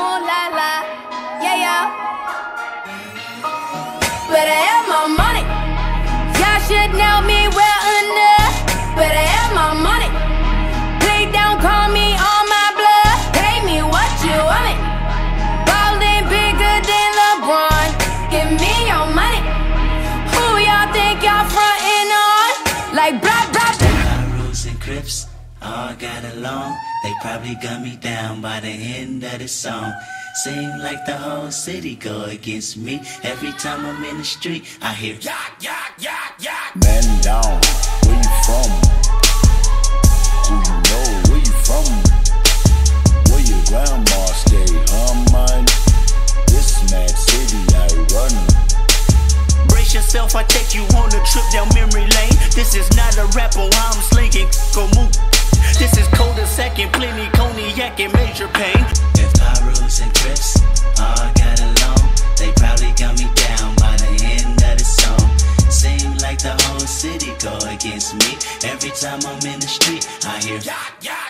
moon, la la, yeah, yeah. Better have my money. Y'all should know me well enough. Better have my money. Please don't call me on my blood. Pay me what you want me. Ballin' bigger than LeBron. Give me your money. Who y'all think y'all frontin' on? Like blah blah blah. Rose and Crips all got along. They probably gun me down by the end of the song. Seem like the whole city go against me. Every time I'm in the street, I hear yak, yak, yak, yak. Man down, where you from? Do you know where you from? Where your grandma stay, huh, man? This mad city I run. Brace yourself, I take you on a trip down memory lane. This is not a rapper, I'm slinging, go move. This is colder second, plenty cognac and major pain. If Rose and Crips all got along, they probably gun me down by the end of the song. Seem like the whole city go against me. Every time I'm in the street, I hear yak, yak.